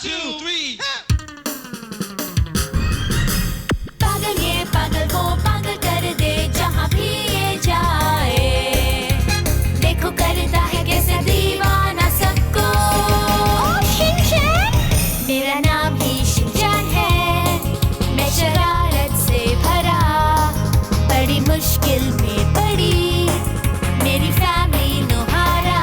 2, 3. पागल ये पागल वो पागल कर दे जहाँ भी ये जाए। देखो करता है कैसे दीवाना सबको। शिनचैन मेरा नाम ही शिनचैन है। मैं शरारत से भरा बड़ी मुश्किल में पड़ी मेरी फैमिली नुहारा।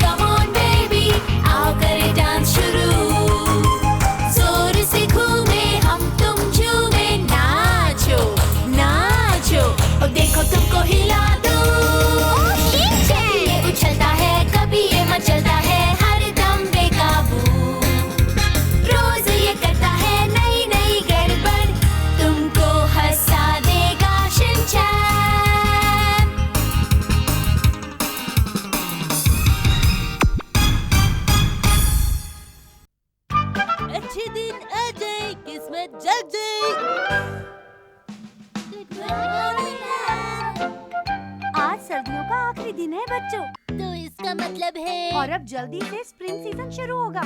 Come on baby, आओ करें डांस शुरू। जोर से घूमे हम तुम झूमे नाचो नाचो और देखो तुमको हिला दूं। कभी ये उछलता है कभी ये मचलता है हर दम बेकाबू। रोज ये करता है नई नई गड़बड़ तुमको हंसा देगा शिनचैन। अच्छे दिन आ जाए किस्मत जग जाए। आज सर्दियों का आखिरी दिन है बच्चों, तो इसका मतलब है और अब जल्दी से स्प्रिंग सीजन शुरू होगा।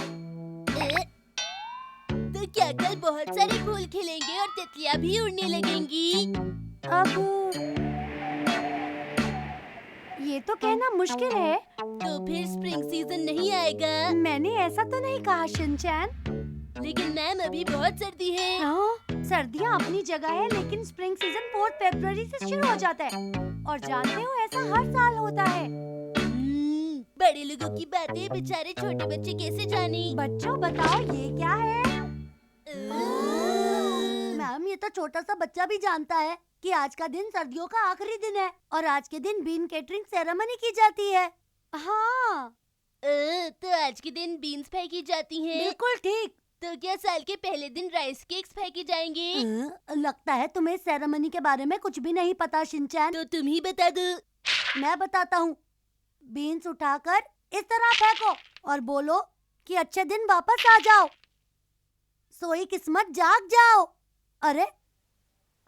तो क्या कल बहुत सारे फूल खिलेंगे और तितलियां भी उड़ने लगेंगी? अब ये तो कहना मुश्किल है। तो फिर स्प्रिंग सीजन नहीं आएगा। मैंने ऐसा तो नहीं कहा शिनचैन। लेकिन मैम अभी बहुत सर्दी है। हाँ, सर्दियाँ अपनी जगह है लेकिन स्प्रिंग सीजन 4 फरवरी से शुरू हो जाता है और जानते हो ऐसा हर साल होता है। बड़े लोगों की बातें बेचारे छोटे बच्चे कैसे जाने? बच्चों बताओ ये क्या है? मैम ये तो छोटा सा बच्चा भी जानता है कि आज का दिन सर्दियों का आखिरी दिन है और आज के दिन बीन केटरिंग सेरेमनी की जाती है। हाँ तो आज के दिन बीन्स फेंकी जाती हैं। बिल्कुल ठीक। तो क्या साल के पहले दिन राइस केक्स फेंके जाएंगे? लगता है तुम्हें सेरेमनी के बारे में कुछ भी नहीं पता शिनचैन। तो तुम ही बता दो। मैं बताता हूँ। बीन्स उठाकर इस तरह फेंको और बोलो कि अच्छे दिन वापस आ जाओ, सोई किस्मत जाग जाओ। अरे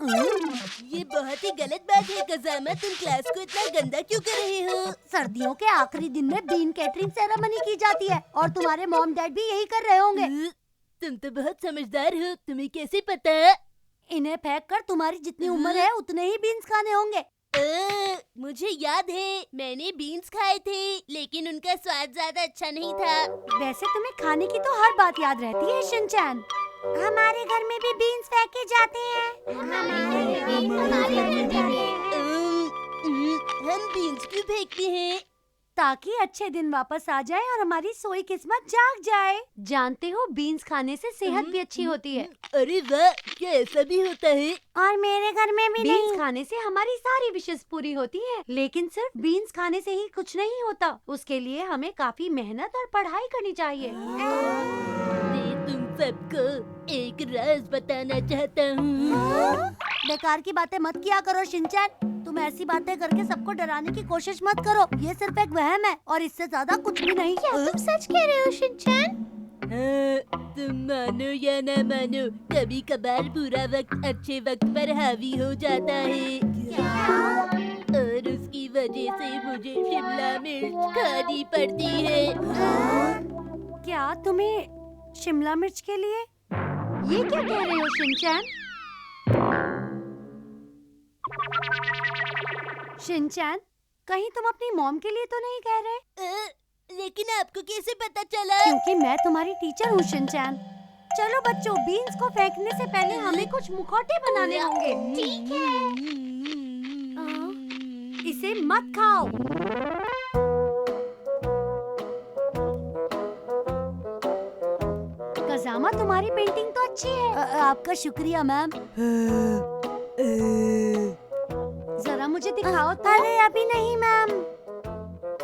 ये बहुत ही गलत बात है कज़ामा, तुम क्लास को इतना गंदा क्यों कर रहे हो? सर्दियों के आखिरी दिन में बीन केटरिंग सेरेमनी की जाती है और तुम्हारे मॉम डैड भी यही कर रहे होंगे। तुम तो बहुत समझदार हो, तुम्हें कैसे पता? इन्हें फेंक कर तुम्हारी जितनी उम्र है उतने ही बीन्स खाने होंगे। मुझे याद है मैंने बीन्स खाए थे लेकिन उनका स्वाद ज्यादा अच्छा नहीं था। वैसे तुम्हें खाने की तो हर बात याद रहती है शिनचैन। हमारे घर में भी बीन्स फेंके जाते हैं। हम बीन्स क्यों फेंकते हैं? ताकि अच्छे दिन वापस आ जाए और हमारी सोई किस्मत जाग जाए। जानते हो बीन्स खाने से सेहत भी अच्छी होती है। अरे वाह, क्या ऐसा भी होता है? और मेरे घर में भी बीन्स खाने से हमारी सारी विशेष पूरी होती है। लेकिन सिर्फ बीन्स खाने से ही कुछ नहीं होता, उसके लिए हमें काफी मेहनत और पढ़ाई करनी चाहिए। मैं तुम सबको एक राज बताना चाहता हूँ। बेकार की बातें मत किया करो शिनचैन। तुम ऐसी बातें करके सबको डराने की कोशिश मत करो। ये सिर्फ एक वहम है और इससे ज्यादा कुछ भी नहीं। क्या तुम सच कह रहे हो शिनचैन? तुम मानो या ना मानो, कभी कभार बुरा वक्त अच्छे वक्त पर हावी हो जाता है। और उसकी वजह से मुझे शिमला मिर्च खानी पड़ती है। क्या तुम्हें शिमला मिर्च के लिए? ये क्या कह रहे हो शिनचैन? शिनचैन, कहीं तुम अपनी मॉम के लिए तो नहीं कह रहे? लेकिन आपको कैसे पता चला? क्योंकि मैं तुम्हारी टीचर हूँ शिनचैन। चलो बच्चों, बीन्स को फेंकने से पहले हमें कुछ मुखौटे बनाने होंगे। ठीक है। इसे मत खाओ। कज़ामा, तुम्हारी पेंटिंग तो अच्छी है। आपका शुक्रिया मैम। जरा मुझे दिखाओ। अरे अभी नहीं मैम।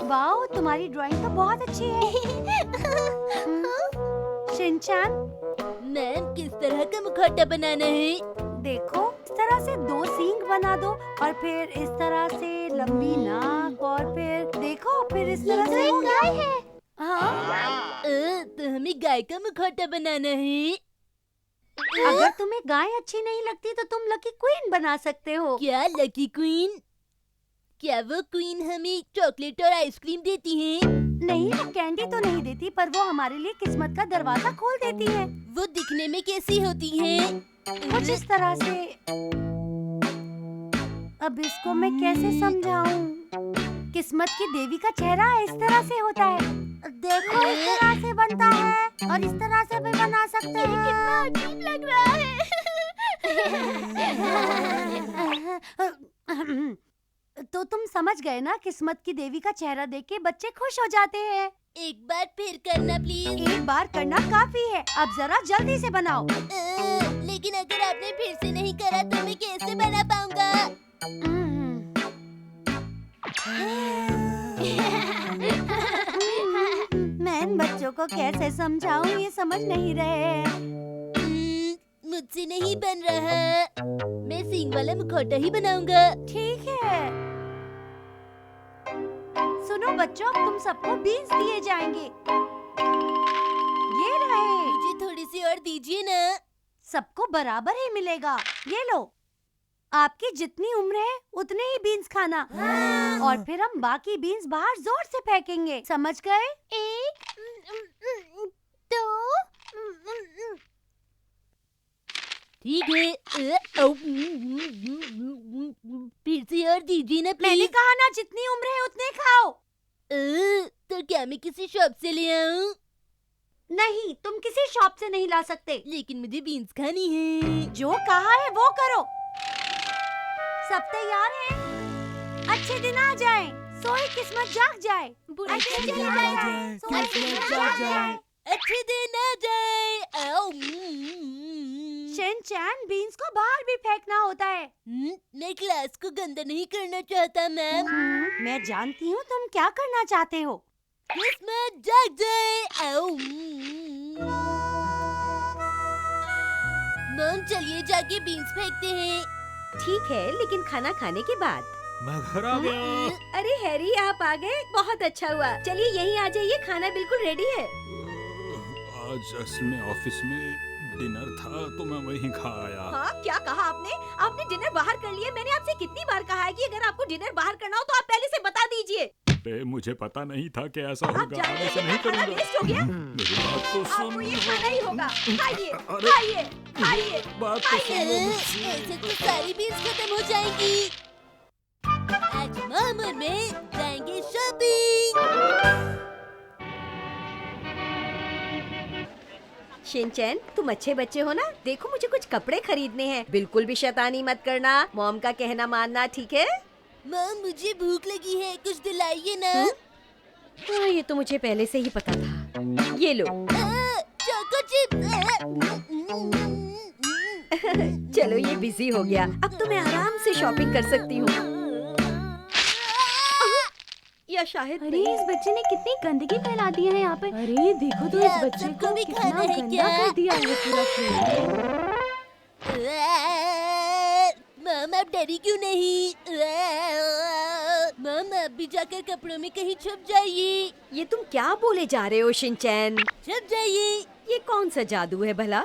वाओ, तुम्हारी ड्राइंग तो बहुत अच्छी है। शिनचैन, मैम किस तरह का मुखौटा बनाना है? देखो इस तरह से 2 सींग बना दो और फिर इस तरह से लंबी नाक और फिर देखो फिर इस तरह से हो गया है। हाँ, तो हमें गाय का मुखौटा बनाना है। अगर तुम्हें गाय अच्छी नहीं लगती तो तुम लकी क्वीन बना सकते हो। क्या लकी क्वीन? क्या वो क्वीन हमें चॉकलेट और आइसक्रीम देती हैं? नहीं, वो कैंडी तो नहीं देती, पर वो हमारे लिए किस्मत का दरवाजा खोल देती है। वो दिखने में कैसी होती है? कुछ इस तरह से। अब इसको मैं कैसे समझाऊं? किस्मत की देवी का चेहरा इस तरह से होता है। देखो, इस तरह से बनता है और इस तरह से भी बना सकते हैं। कितना अजीब लग रहा है। तो तुम समझ गए ना, किस्मत की देवी का चेहरा देख के बच्चे खुश हो जाते हैं। एक बार फिर करना प्लीज। एक बार करना काफी है, अब जरा जल्दी से बनाओ। लेकिन अगर आपने फिर से नहीं करा तो मैं कैसे बना पाऊंगा? मैं इन बच्चों को कैसे समझाऊं, ये समझ नहीं रहे। मुझसे नहीं बन रहा। मैं सींग वाला मुखौटा ही बनाऊंगा। ठीक है। सुनो बच्चों, तुम सबको बीन्स दिए जाएंगे। ये रहे। मुझे थोड़ी सी और दीजिए ना। सबको बराबर ही मिलेगा। ये लो। आपकी जितनी उम्र है उतने ही बीन्स खाना। और फिर हम बाकी बीन्स बाहर जोर से फेंकेंगे, समझ गए? 1 2 ठीक है। फिर से और दीजिए ना मैंने प्लीज। कहा ना, जितनी उम्र है उतने खाओ। तो क्या मैं किसी शॉप से ले आऊं? नहीं, तुम किसी शॉप से नहीं ला सकते। लेकिन मुझे बीन्स खानी है। जो कहा है वो करो। सब तैयार हैं? अच्छे दिन आ जाए, सोई किस्मत जाग जाए। अच्छे दिन आ जाए, सोई किस्मत जाग जाए। अच्छे दिन आ जाए। शिनचैन, बीन्स को बाहर भी फेंकना होता है। मैं क्लास को गंदा नहीं करना चाहता मैम। मैं जानती हूँ तुम क्या करना चाहते हो। किस्मत जाग जाए। मम, चलिए जाके बीन्स फेंकते हैं। ठीक है, लेकिन खाना खाने के बाद। मैं घर आ गया। अरे हैरी, आप आ गए, बहुत अच्छा हुआ। चलिए यहीं आ जाइए, खाना बिल्कुल रेडी है। आज असल में ऑफिस में डिनर था तो मैं वहीं खा आया। हाँ, क्या कहा आपने? आपने डिनर बाहर कर लिया। मैंने आपसे कितनी बार कहा है कि अगर आपको डिनर बाहर करना हो तो आप पहले से बता दीजिए। मुझे पता नहीं था कि ऐसा आप होगा। जानते मैं हैं ऐसा नहीं खाना करूंगा। वेस्ट हो गया। मेरी बात तो सुन। आपको ये खाना ही होगा। खाइए, अरे, खाइए, खाइए। बात तो सुन लो मुझसे। ऐसे तो सारी बीन्स खत्म हो जाएंगी। आज मम और मैं जाएंगे शॉपिंग। शिनचैन, तुम अच्छे बच्चे हो ना? देखो, मुझे कुछ कपड़े खरीदने हैं। बिल्कुल भी शैतानी मत करना, मॉम का कहना मानना, ठीक है? मम, मुझे भूख लगी है, कुछ दिलाइए ना। हाँ, ये तो मुझे पहले से ही पता था। ये लो। Choco chips. चलो, ये बिजी हो गया। अब तो मैं आराम से शॉपिंग कर सकती हूँ। या शायद अरे, इस बच्चे ने कितनी गंदगी फैला दी है यहाँ पर। अरे देखो तो इस बच्चे सबको को भी कितना खाना है गंदा क्या? कर दिया है पूरा फ्लोर। मम, आप डरी क्यों नहीं? मम, आप भी जाकर कपड़ों में कहीं छुप जाइए। ये तुम क्या बोले जा रहे हो शिनचैन? छुप जाइए। ये कौन सा जादू है भला?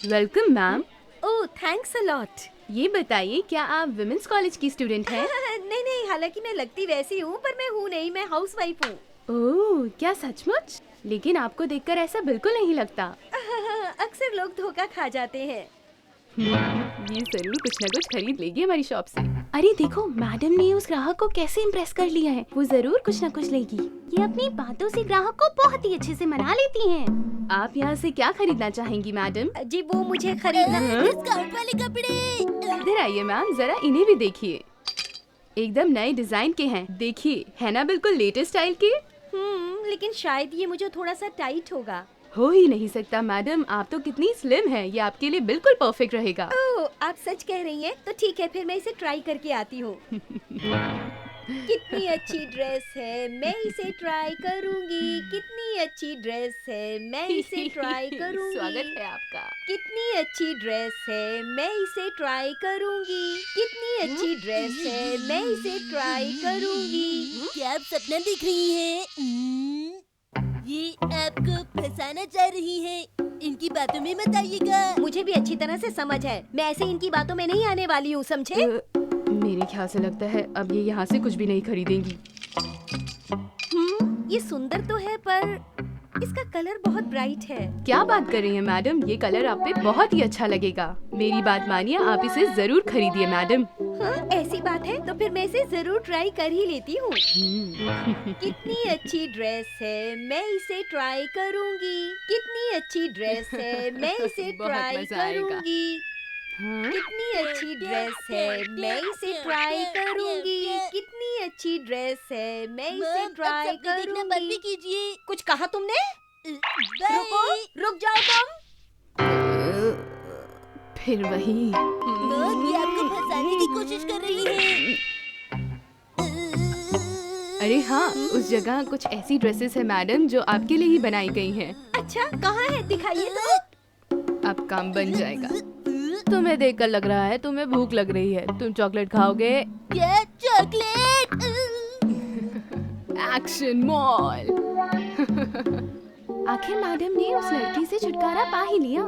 Welcome ma'am. Oh, thanks a lot. ये बताइए, क्या आप विमेंस कॉलेज की स्टूडेंट हैं? नहीं नहीं, हालांकि मैं लगती वैसी हूँ, पर मैं हूँ नहीं, मैं हाउसवाइफ हूँ। ओह, क्या सचमुच? लेकिन आपको देखकर ऐसा बिल्कुल नहीं लगता। अक्सर लोग धोखा खा जाते हैं। ये जरूर कुछ न कुछ खरीद लेगी हमारी शॉप से। अरे देखो, मैडम ने उस ग्राहक को कैसे इम्प्रेस कर लिया है। वो जरूर कुछ न कुछ लेगी। ये अपनी बातों से ग्राहक को बहुत ही अच्छे से मना लेती हैं। आप यहाँ से क्या खरीदना चाहेंगी मैडम? जी, वो मुझे खरीदना है। डिस्काउंट वाले कपड़े। इधर आइए मैम, जरा इन्हें भी देखिए। एकदम नए डिजाइन के हैं, देखिए, है ना बिल्कुल लेटेस्ट स्टाइल के। लेकिन शायद ये मुझे थोड़ा सा टाइट होगा। हो ही नहीं सकता मैडम, आप तो कितनी स्लिम हैं, ये आपके लिए बिल्कुल परफेक्ट रहेगा। ओह, आप सच कह रही हैं? तो ठीक है, फिर मैं इसे ट्राई करके आती हूँ। कितनी अच्छी ड्रेस है, मैं इसे ट्राई करूँगी। कितनी अच्छी ड्रेस है, मैं इसे ट्राई करूँगी। स्वागत है आपका। कितनी अच्छी ड्रेस है, मैं इसे ट्राई करूँगी। कितनी अच्छी ड्रेस है, मैं इसे ट्राई करूँगी। क्या आप सपना देख रही हैं? ये आपको फंसाना चाह रही है। इनकी बातों में मत आइएगा। मुझे भी अच्छी तरह से समझ है, मैं ऐसे इनकी बातों में नहीं आने वाली हूँ, समझे? मेरे ख्याल से लगता है अब ये यहाँ से कुछ भी नहीं खरीदेंगी। ये ये सुंदर तो है पर इसका कलर बहुत ब्राइट है। क्या बात कर रही हैं मैडम, ये कलर आप पे बहुत ही अच्छा लगेगा। मेरी बात मानिए, आप इसे जरूर खरीदिए मैडम। हाँ, ऐसी बात है तो फिर मैं इसे जरूर ट्राई कर ही लेती हूँ। कितनी अच्छी ड्रेस है, मैं इसे ट्राई करूँगी। कितनी अच्छी ड्रेस है, मैं इसे बहुत ट्राई मजा आएगा। करूँगी। हाँ? कितनी अच्छी ड्रेस है, मैं इसे ट्राई करूँगी। कितनी अच्छी ड्रेस है, मैं इसे मैम, अब ट्राई सपने देखना बंद भी करूँगी। कीजिए। कुछ कहा तुमने? रुको, बाय। रुक जाओ तुम। फिर वही। मैम, ये आपको फंसाने की कोशिश कर रही है। अरे हाँ, उस जगह कुछ ऐसी ड्रेसेस है मैडम जो आपके लिए ही बनाई गई हैं। अच्छा, कहाँ है? दिखाइए तो। अब काम बन जाएगा। तुम्हें देखकर लग रहा है तुम्हें भूख लग रही है। तुम चॉकलेट खाओगे? क्या चॉकलेट? Action mall. आखिर मैडम ने उस लड़की से छुटकारा पा ही लिया।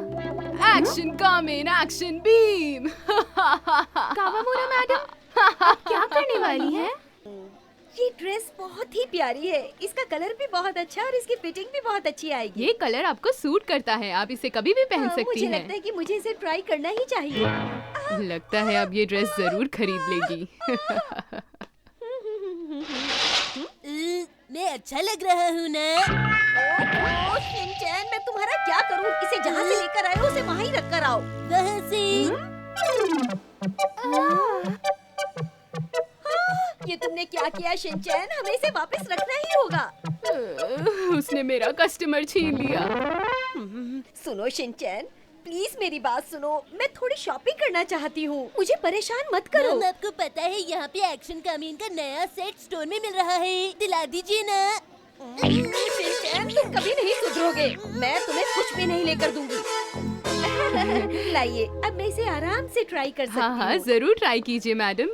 Action coming, action beam. कावामोरा मैडम, आप क्या करने वाली हैं? ये ड्रेस बहुत ही प्यारी है। इसका कलर भी बहुत अच्छा है और इसकी फिटिंग भी बहुत अच्छी आएगी। ये कलर आपको सूट करता है, आप इसे कभी भी पहन सकती मुझे हैं। लगता है कि मुझे इसे ट्राई करना ही चाहिए। लगता है अब ये ड्रेस जरूर खरीद लेगी। मैं अच्छा लग रहा हूँ ना? ओह, शिनचैन, मैं तुम्हारा क्या करूँ? इसे जहाँ से लेकर आए हो उसे वहाँ ही रख कर आओ। वहाँ से। ये तुमने क्या किया शिनचैन? हमें इसे वापस रखना ही होगा। उसने मेरा कस्टमर छीन लिया। सुनो शिनचैन, प्लीज मेरी बात सुनो। मैं थोड़ी शॉपिंग करना चाहती हूँ। मुझे परेशान मत करो। मैम, आपको पता है यहाँ पे एक्शन कामीन का नया सेट स्टोर में मिल रहा है। दिला दीजिए ना। शिनचैन, तुम कभी नहीं सुधरोगे। मैं तुम्हें कुछ भी नहीं लेकर दूंगी। लाइए, अब मैं इसे आराम से ट्राई कर सकती हाँ हूँ। हाँ, जरूर ट्राई कीजिए मैडम।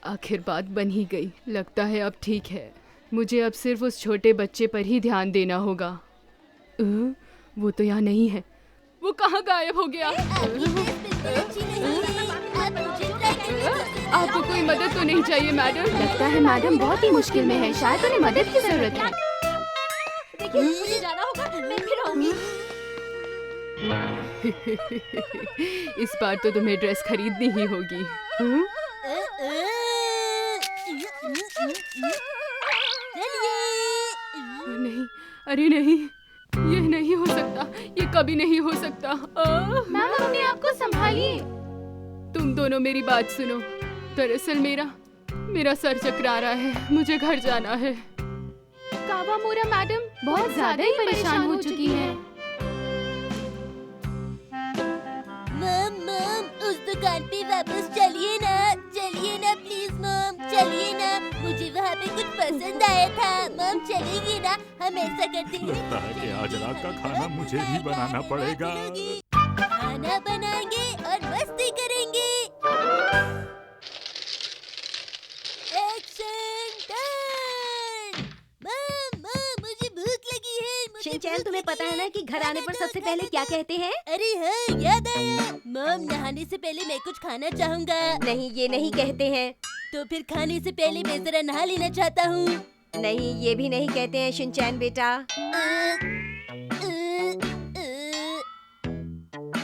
आखिर बात बन ही गई। लगता है अब ठीक है। मुझे अब सिर्फ उस छोटे बच्चे पर ही ध्यान देना होगा। वो तो यहाँ नहीं है। वो कहाँ गायब हो गया? आपकी ड्रेस बिल्कुल अच्छी नहीं है। आप मुझे ट्राई करने दीजिए। आपको कोई मदद तो नहीं चाहिए मैडम? लगता है मैडम बहुत ही मुश्किल में है। शायद उन्हें मदद की जरूरत है। देखिए, मुझे जाना होगा। मैं फिर आऊंगी। इस बार तो तुम्हें ड्रेस खरीदनी ही होगी। नहीं, अरे नहीं, ये नहीं हो सकता। ये कभी नहीं हो सकता। मैम, अपने आप को संभालिए। तुम दोनों मेरी बात सुनो। दरअसल मेरा सर चकरा रहा है। मुझे घर जाना है। कावामोरा मैडम बहुत ज्यादा ही परेशान हो चुकी हैं। मम, उस दुकान पे वापस चलिए ना प्लीज मम, चलिए ना। मुझे वहाँ पे कुछ पसंद आया था। मम, चलेगी ना? हम ऐसा करते हैं। लगता है कि आज रात का खाना मुझे ही बनाना पड़ेगा। खाना बनाएंगे और मस्ती करेंगे। Action turn. मम, मुझे भूख लगी है। शिनचैन, तुम्हें पता है ना कि घर आने पर सबसे पहले क्या कहते हैं? अरे हाँ, याद आया। मम, नहाने से पहले मैं कुछ खाना चाहूँगा। नहीं, ये नहीं कहते हैं। तो फिर खाने से पहले मैं जरा नहा लेना चाहता हूँ। नहीं, ये भी नहीं कहते हैं शिनचैन बेटा।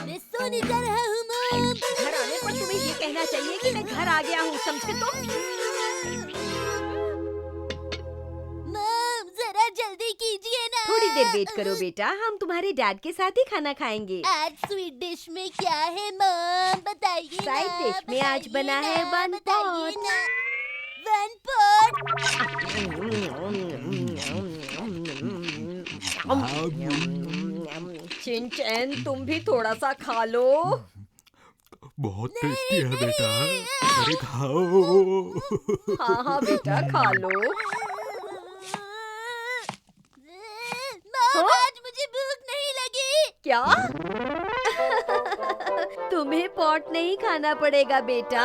मैं सोने जा रहा हूँ मम। घर आने पर तुम्हें ये कहना चाहिए कि मैं घर आ गया हूँ, समझे तुम? मम, जरा जल्दी कीजिए ना। थोड़ी देर वेट करो बेटा, हम तुम्हारे डैड के साथ ही खाना खाएंगे। आज स्वीट डिश में क्या है मम? बताइए ना। साइड डिश में आज बना है वन बताइए पॉट। ना। One pot. शिनचैन, तुम भी थोड़ा सा खा लो। बहुत टेस्टी है बेटा। अरे खाओ। हाँ हाँ बेटा, खा लो। मम, आज मुझे भूख नहीं लगी। क्या? तुम्हें पॉट नहीं खाना पड़ेगा बेटा।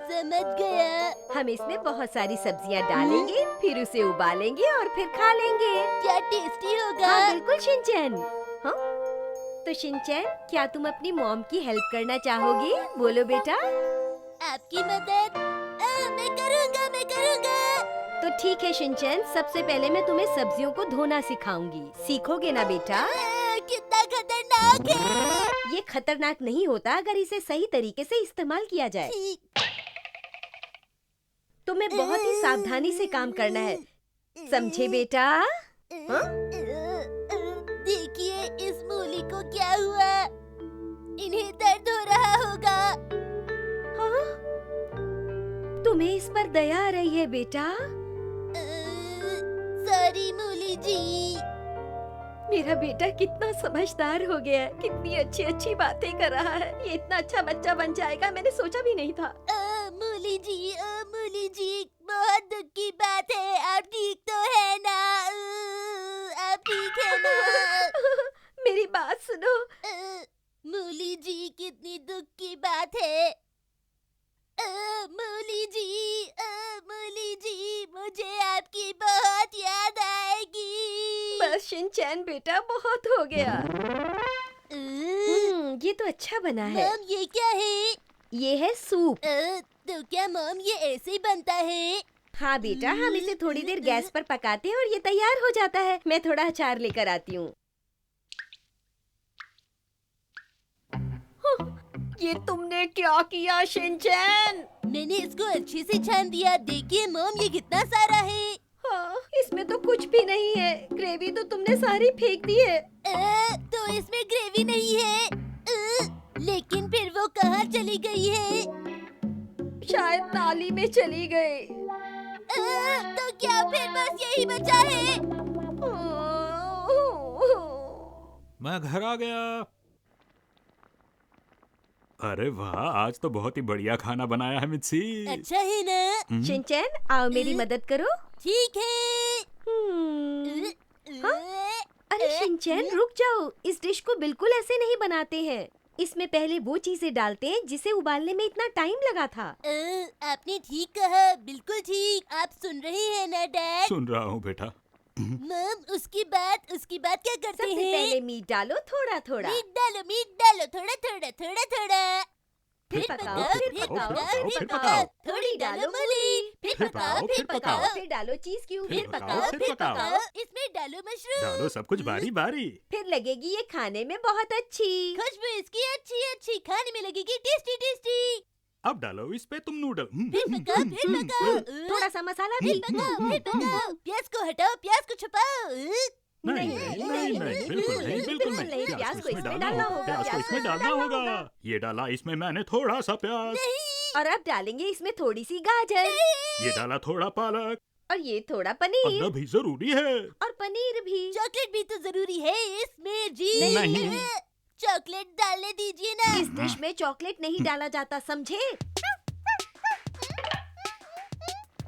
समझ गया। हम इसमें बहुत सारी सब्जियां डालेंगे, फिर उसे उबालेंगे और फिर खा लेंगे। क्या टेस्टी होगा? हाँ बिल्कुल शिनचैन। हाँ, तो शिनचैन, क्या तुम अपनी मॉम की हेल्प करना चाहोगे? बोलो बेटा। आपकी मदद मैं करूँगा। ठीक है शिनचैन, सबसे पहले मैं तुम्हें सब्जियों को धोना सिखाऊंगी। सीखोगे ना बेटा? कितना खतरनाक है। ये खतरनाक नहीं होता अगर इसे सही तरीके से इस्तेमाल किया जाए। तुम्हें बहुत ही सावधानी से काम करना है, समझे बेटा? हाँ? देखिए इस मूली को क्या हुआ, इन्हें दर्द हो रहा होगा। हाँ? तुम्हें इस पर दया आ रही है बेटा? सॉरी मूली जी। मेरा बेटा कितना समझदार हो गया है, कितनी अच्छी अच्छी बातें कर रहा है। ये इतना अच्छा बच्चा बन जाएगा मैंने सोचा भी नहीं था। मूली जी बहुत दुख की बात है, आप ठीक तो है ना? आप ठीक है ना? मेरी बात सुनो। मूली जी कितनी दुख की बात है। मूली जी मुझे आपकी बहुत याद आएगी। बस शिनचैन बेटा बहुत हो गया। ये तो अच्छा बना है। मॉम ये क्या है? ये है सूप। तो क्या मॉम ये ऐसे ही बनता है? हाँ बेटा, हम इसे थोड़ी देर गैस पर पकाते हैं और ये तैयार हो जाता है। मैं थोड़ा अचार लेकर आती हूँ। ये तुमने क्या किया शिनचैन? मैंने इसको अच्छे से छान दिया। देखिए मॉम ये कितना सारा है। हाँ, इसमें तो कुछ भी नहीं है। ग्रेवी तो तुमने सारी फेंक दी है। तो इसमें ग्रेवी नहीं है। लेकिन फिर वो कहाँ चली गई है? शायद नाली में चली गई। तो क्या फिर बस यही बचा है? मैं घर आ गया। अरे वाह, आज तो बहुत ही बढ़िया खाना बनाया है मित्सी। अच्छा है ना? शिनचैन आओ मेरी मदद करो। ठीक है। अरे शिनचैन रुक जाओ, इस डिश को बिल्कुल ऐसे नहीं बनाते हैं। इसमें पहले वो चीजें डालते हैं जिसे उबालने में इतना टाइम लगा था। आपने ठीक कहा, बिल्कुल ठीक। आप सुन रहे हैं ना डैड? सुन रहा हूँ बेटा। मम उसकी बात क्या करते सबसे हैं? पहले मीट डालो थोड़ा थोड़ा। मीट डालो थोड़ा थोड़ा। फिर पकाओ, फिर पकाओ। थोड़ी डालो मूली। फिर पकाओ। फिर डालो चीज क्यूब। फिर पकाओ। इसमें डालो मशरूम। डालो सब कुछ बारी बारी। फिर लगेगी ये खाने में बहुत अच्छी। खुशबू इसकी अच्छी खाने में लगेगी टेस्टी। अब डालो इस पे तुम नूडल। फिर पकाओ। थोड़ा सा मसाला भी। फिर पकाओ। प्याज को हटाओ, प्याज को छुपाओ। नहीं, बिल्कुल नहीं। प्याज को इसमें डालना डालना होगा। प्याज को इसमें डालना होगा। ये डाला इसमें मैंने थोड़ा सा प्याज। और अब डालेंगे इसमें थोड़ी सी गाजर। ये डाला थोड़ा पालक। और ये थोड़ा पनीर। अंडा भी जरूरी है। और पनीर भी। चॉकलेट भी तो जरूरी है इसमें जी। नहीं। चॉकलेट डालने दीजिए ना। इस डिश में चॉकलेट नहीं डाला जाता, समझे?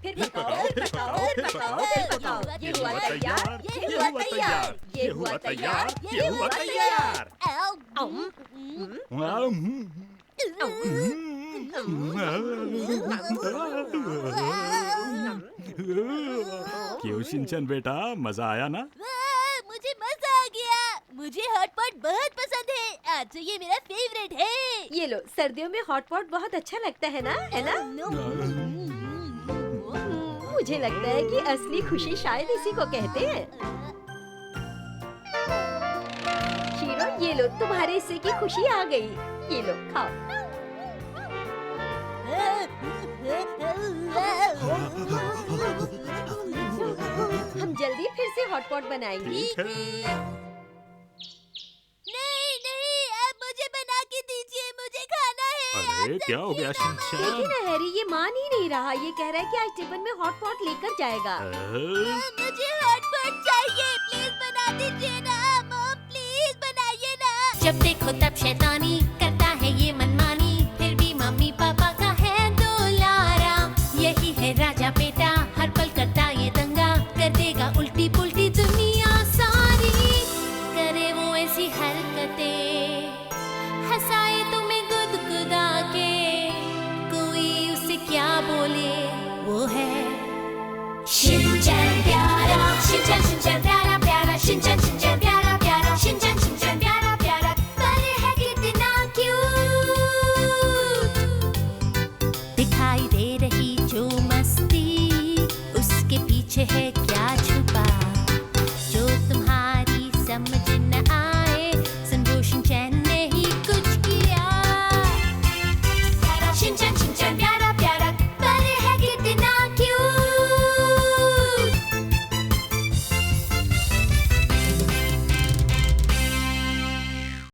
फिर पकाओ। ये हुआ तैयार। ये हुआ तैयार। क्यों शिनचैन बेटा, मजा आया ना? वाह, मुझे मजा आ गया। मुझे हॉट पॉट बहुत पसंद है। आज तो ये मेरा फेवरेट है। ये लो, सर्दियों में हॉट पॉट बहुत अच्छा लगता है ना? है ना? मुझे लगता है कि असली खुशी शायद इसी को कहते हैं। शीरो, ये लो, तुम्हारे हिस्से की खुशी आ गई। ये लो, खाओ। हम जल्दी फिर से हॉट पॉट बनाएंगे। ठीक है। नहीं, आप मुझे बना के दीजिए, मुझे खाना है। अरे क्या हो गया देखिए शिनचैन? ना हैरी, ये मान ही नहीं रहा। ये कह रहा है कि आज टिफिन में हॉट पॉट लेकर जाएगा। मुझे हॉट पॉट चाहिए, प्लीज बना दीजिए ना। मॉम प्लीज बनाइए ना। जब देखो तब शैतानी